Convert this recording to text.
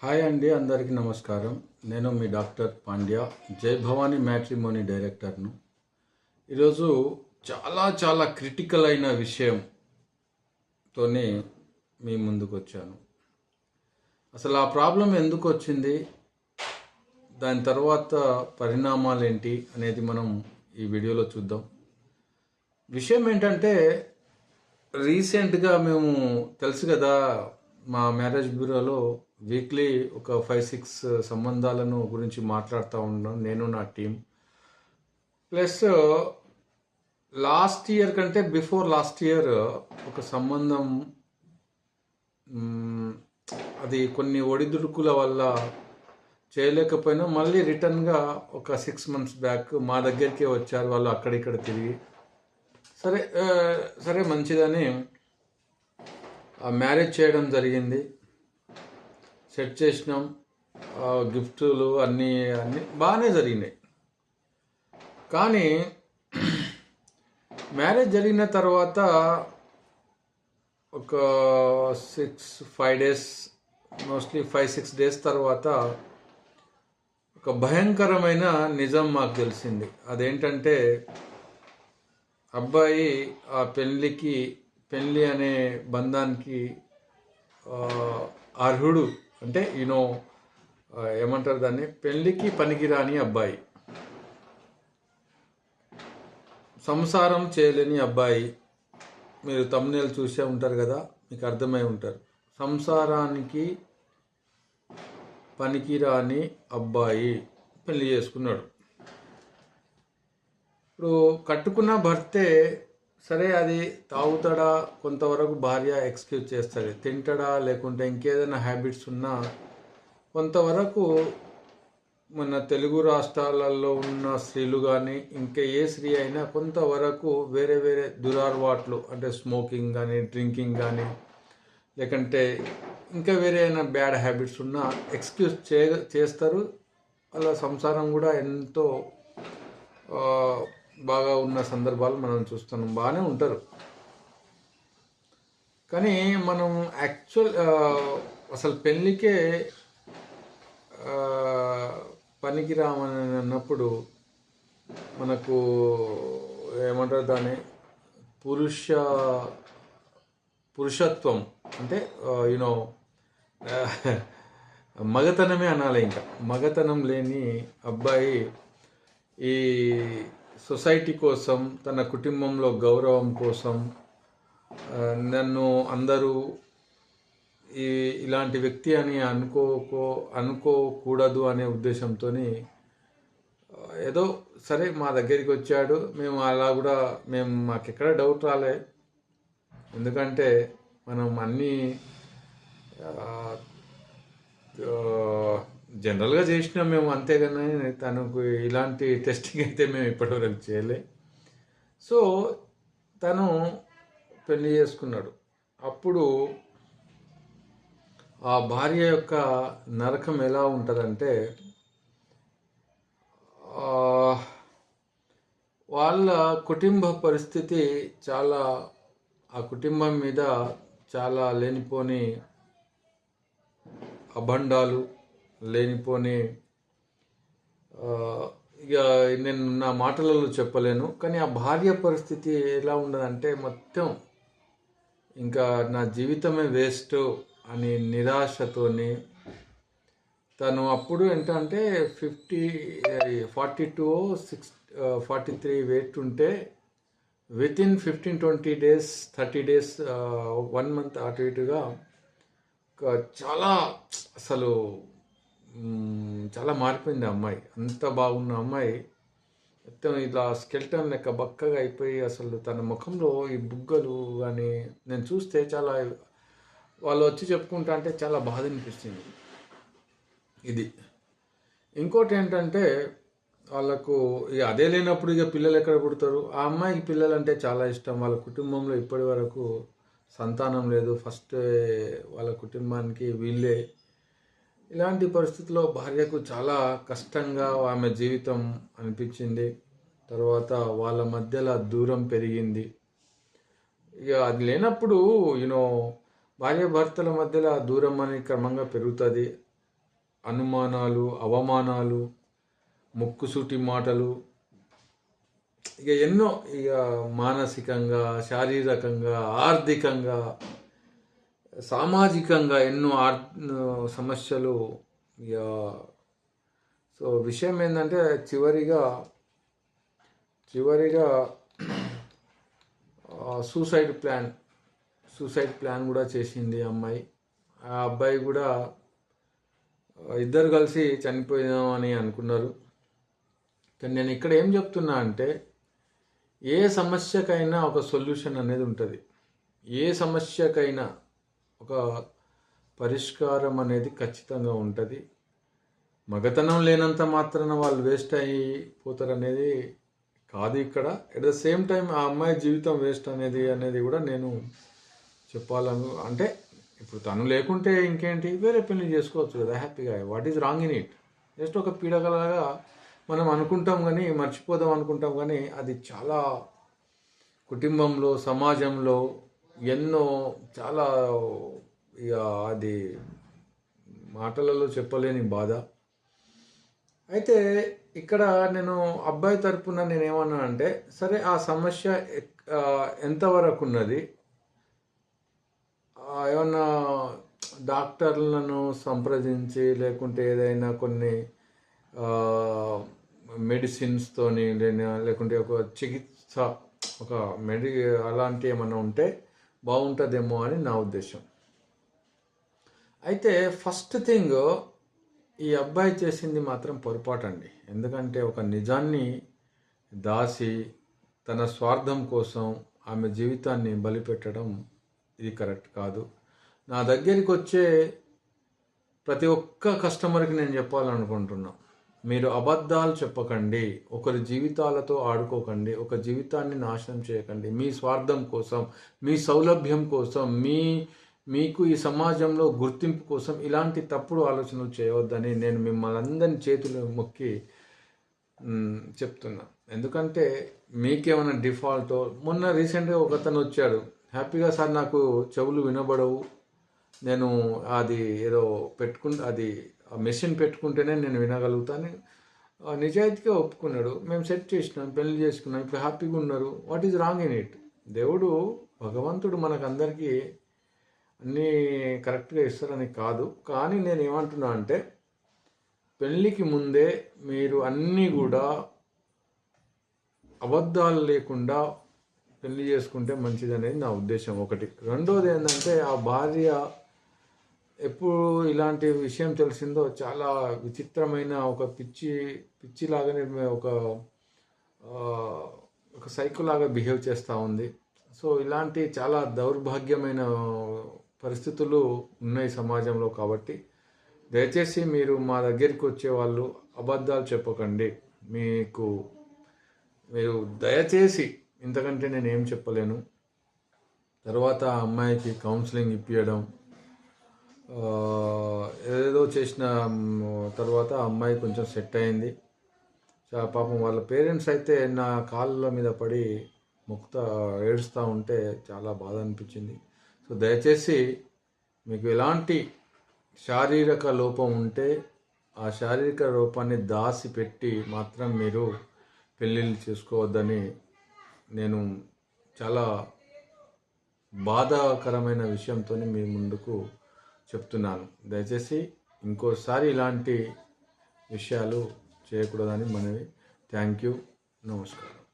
Hi అండి, అందరికీ నమస్కారం. నేను మీ డాక్టర్ పాండ్య, జై భవానీ మ్యాట్రిమోనీ డైరెక్టర్ను. ఈరోజు చాలా క్రిటికల్ అయిన విషయంతోనే మీ ముందుకు వచ్చాను. అసలు ఆ ప్రాబ్లం ఎందుకు వచ్చింది, దాని తర్వాత పరిణామాలు ఏంటి అనేది మనం ఈ వీడియోలో చూద్దాం. విషయం ఏంటంటే, రీసెంట్గా మేము తెలుసు కదా, మా మ్యారేజ్ బ్యూరోలో వీక్లీ ఒక 5-6 సంబంధాలను గురించి మాట్లాడుతూ ఉన్నాం, నేను నా టీం. ప్లస్ లాస్ట్ ఇయర్ కంటే బిఫోర్ లాస్ట్ ఇయర్ ఒక సంబంధం, అది కొన్ని ఒడిదుడుకుల వల్ల చేయలేకపోయినా మళ్ళీ రిటర్న్గా ఒక 6 months బ్యాక్ మా దగ్గరికే వచ్చారు. వాళ్ళు అక్కడిక్కడ తిరిగి సరే మంచిదని మ్యారేజ్ చేయడం జరిగింది. సెట్ చేసినాం, గిఫ్టులు అన్నీ బాగానే జరిగినాయి. కానీ మ్యారేజ్ జరిగిన తర్వాత ఒక 5 days, మోస్ట్లీ 5-6 days తర్వాత ఒక భయంకరమైన నిజం మాకు తెలిసింది. అదేంటంటే, అబ్బాయి ఆ పెళ్ళి అనే బంధానికి అర్హుడు, అంటే ఏమంటారు దాన్ని, పెళ్ళికి పనికిరాని అబ్బాయి, సంసారం చేయలేని అబ్బాయి. మీరు తమ్మునేలు చూసే ఉంటారు కదా, మీకు అర్థమై ఉంటారు. సంసారానికి పనికిరాని అబ్బాయి పెళ్లి చేసుకున్నాడు. ఇప్పుడు కట్టుకున్న భర్తే సరే, అది తాగుతాడా, కొంతవరకు భార్య ఎక్స్క్యూజ్ చేస్తుంది. తింటాడా, లేకుంటే ఇంకేదైనా హ్యాబిట్స్ ఉన్నా కొంతవరకు మన తెలుగు రాష్ట్రాలలో ఉన్న స్త్రీలు కానీ ఇంకా ఏ స్త్రీ అయినా కొంతవరకు వేరే దురలవాట్లు, అంటే స్మోకింగ్ కానీ, డ్రింకింగ్ కానీ, లేకంటే ఇంకా వేరే అయినా బ్యాడ్ హ్యాబిట్స్ ఉన్నా ఎక్స్క్యూజ్ చేస్తారు. వాళ్ళ సంసారం కూడా ఎంతో బాగా ఉన్న సందర్భాలు మనం చూస్తున్నాం, బాగానే ఉంటారు. కానీ మనం అసలు పెళ్ళికే పనికిరామని అన్నప్పుడు మనకు ఏమంటారు దాన్ని, పురుషత్వం అంటే మగతనమే అనాలి. ఇంకా మగతనం లేని అబ్బాయి ఈ సొసైటీ కోసం, తన కుటుంబంలో గౌరవం కోసం, నన్ను అందరూ ఇలాంటి వ్యక్తి అని అనుకోకూడదు అనే ఉద్దేశంతో ఏదో సరే మా దగ్గరికి వచ్చాడు. మేము అలా కూడా మాకెక్కడ డౌట్ రాలే, ఎందుకంటే మనం అన్నీ జనరల్గా చేసినాం మేము, అంతేగాని తనకు ఇలాంటి టెస్టింగ్ అయితే మేము ఇప్పటివరకు చేయలే. సో తను పెళ్లి చేసుకున్నాడు. అప్పుడు ఆ భార్య యొక్క నరకం ఎలా ఉంటుందంటే, వాళ్ళ కుటుంబ పరిస్థితి ఆ కుటుంబం మీద చాలా లేనిపోని అభండాలు, లేనిపోని, ఇక నేను నా మాటలలో చెప్పలేను. కానీ ఆ భార్య పరిస్థితి ఎలా ఉండదంటే, మొత్తం ఇంకా నా జీవితమే వేస్ట్ అని నిరాశతోని తను అప్పుడు ఏంటంటే 42-43 వెయిట్ ఉంటే వితిన్ 15-20 days, 30 days, 1 month అటు ఇటుగా చాలా మారిపోయింది ఆ అమ్మాయి. అంత బాగున్న అమ్మాయి మొత్తం ఇలా స్కెల్టన్ లెక్క బక్కగా అయిపోయి, అసలు తన ముఖంలో ఈ బుగ్గలు కానీ నేను చూస్తే వాళ్ళు వచ్చి చెప్పుకుంటా అంటే చాలా బాధ అనిపిస్తుంది. ఇది ఇంకోటి ఏంటంటే, వాళ్ళకు ఇక అదే లేనప్పుడు ఇక పిల్లలు ఎక్కడ పుడతారు. ఆ అమ్మాయికి పిల్లలు అంటే చాలా ఇష్టం. వాళ్ళ కుటుంబంలో ఇప్పటి వరకు సంతానం లేదు. ఫస్ట్ వాళ్ళ కుటుంబానికి వీళ్ళే. ఇలాంటి పరిస్థితుల్లో భార్యకు చాలా కష్టంగా ఆమె జీవితం అనిపించింది. తర్వాత వాళ్ళ మధ్యలో దూరం పెరిగింది. ఇక అది లేనప్పుడు భార్య భర్తల మధ్యలో దూరం అనేది క్రమంగా పెరుగుతుంది. అనుమానాలు, అవమానాలు, ముక్కుసూటి మాటలు, ఇక ఎన్నో, ఇక మానసికంగా, శారీరకంగా, ఆర్థికంగా, సామాజికంగా ఎన్నో సమస్యలు. ఇక సో విషయం ఏంటంటే చివరిగా సూసైడ్ ప్లాన్ కూడా చేసింది అమ్మాయి. ఆ అబ్బాయి కూడా ఇద్దరు కలిసి చనిపోయామని అనుకున్నారు. కానీ నేను ఇక్కడ ఏం చెప్తున్నా అంటే, ఏ సమస్యకైనా ఒక సొల్యూషన్ అనేది ఉంటుంది. ఏ సమస్యకైనా ఒక పరిష్కారం అనేది ఖచ్చితంగా ఉంటుంది. మగతనం లేనంత మాత్రాన వాళ్ళు వేస్ట్ అయిపోతారు అనేది కాదు ఇక్కడ. ఎట్ ద సేమ్ టైం ఆ అమ్మాయి జీవితం వేస్ట్ అనేది కూడా నేను అంటే ఇప్పుడు తను లేకుంటే ఇంకేంటి, వేరే పెళ్లి చేసుకోవచ్చు కదా హ్యాపీగా. What is wrong in it? Just ఒక పీడకలాగా మనం అనుకుంటాం కానీ, మర్చిపోదాం అనుకుంటాం కానీ, అది చాలా కుటుంబంలో, సమాజంలో ఎన్నో చాలా, ఇక అది మాటలలో చెప్పలేని బాధ. అయితే ఇక్కడ నేను అబ్బాయి తరపున నేనేమన్నా అంటే, సరే ఆ సమస్య ఎంతవరకు ఉన్నది, ఏమన్నా డాక్టర్లను సంప్రదించి లేకుంటే ఏదైనా కొన్ని మెడిసిన్స్తోని లేకుంటే ఒక చికిత్స, ఒక అలాంటి ఏమన్నా ఉంటే బాగుంటుందేమో అని నా ఉద్దేశం. అయితే ఫస్ట్ థింగ్, ఈ అబ్బాయి చేసింది మాత్రం పొరపాటు అండి. ఎందుకంటే ఒక నిజాన్ని దాసి తన స్వార్థం కోసం ఆమె జీవితాన్ని బలిపెట్టడం ఇది కరెక్ట్ కాదు. నా దగ్గరికి వచ్చే ప్రతి ఒక్క కస్టమర్కి నేను చెప్పాలనుకుంటున్నా, మీరు అబద్ధాలు చెప్పకండి, ఒకరి జీవితాలతో ఆడుకోకండి, ఒక జీవితాన్ని నాశనం చేయకండి. మీ స్వార్థం కోసం, మీ సౌలభ్యం కోసం, మీకు ఈ సమాజంలో గుర్తింపు కోసం ఇలాంటి తప్పుడు ఆలోచనలు చేయవద్దని నేను మిమ్మల్ని అందరినీ చేతులు మొక్కి చెప్తున్నా. ఎందుకంటే మీకేమైనా డిఫాల్టో, మొన్న రీసెంట్గా ఒకతను వచ్చాడు, హ్యాపీగా సార్ నాకు చెవులు వినబడవు, నేను అది ఏదో అది మెషిన్ పెట్టుకుంటేనే నేను వినగలుగుతాను, నిజాయితీగా ఒప్పుకున్నాడు. మేము సెట్ చేసినాం, పెళ్లి చేసుకున్నాం, ఇప్పుడు హ్యాపీగా ఉన్నారు. What is wrong in it? దేవుడు, భగవంతుడు మనకందరికీ అన్నీ కరెక్ట్గా ఇస్తారని కాదు. కానీ నేను ఏమంటున్నా అంటే, పెళ్ళికి ముందే మీరు అన్నీ కూడా అబద్ధాలు లేకుండా పెళ్లి చేసుకుంటే మంచిది అనేది నా ఉద్దేశం ఒకటి. రెండోది ఏంటంటే, ఆ భార్య ఎప్పుడు ఇలాంటి విషయం తెలిసిందో చాలా విచిత్రమైన ఒక పిచ్చిలాగానే ఒక సైకోలాగా బిహేవ్ చేస్తూ ఉంది. సో ఇలాంటి చాలా దౌర్భాగ్యమైన పరిస్థితులు ఉన్నాయి సమాజంలో. కాబట్టి దయచేసి మీరు మా దగ్గరికి వచ్చే వాళ్ళు అబద్ధాలు చెప్పకండి. మీరు దయచేసి, ఇంతకంటే నేను ఏం చెప్పలేను. తర్వాత ఆ అమ్మాయికి కౌన్సిలింగ్ ఇప్పించడం, ఏదో చేసిన తర్వాత ఆ అమ్మాయి కొంచెం సెట్ అయింది. పాపం వాళ్ళ పేరెంట్స్ అయితే నా కాళ్ళ మీద పడి ఏడుస్తూ ఉంటే చాలా బాధ అనిపించింది. సో దయచేసి మీకు ఎలాంటి శారీరక లోపం ఉంటే ఆ శారీరక లోపాన్ని దాచిపెట్టి మాత్రం మీరు పెళ్ళిళ్ళు చేసుకోవద్దని నేను చాలా బాధాకరమైన విషయంతో మీ ముందుకు చెప్తున్నాను. దయచేసి ఇంకోసారి ఇలాంటి విషయాలు చేయకూడదని మనవి. Thank you. నమస్కారం.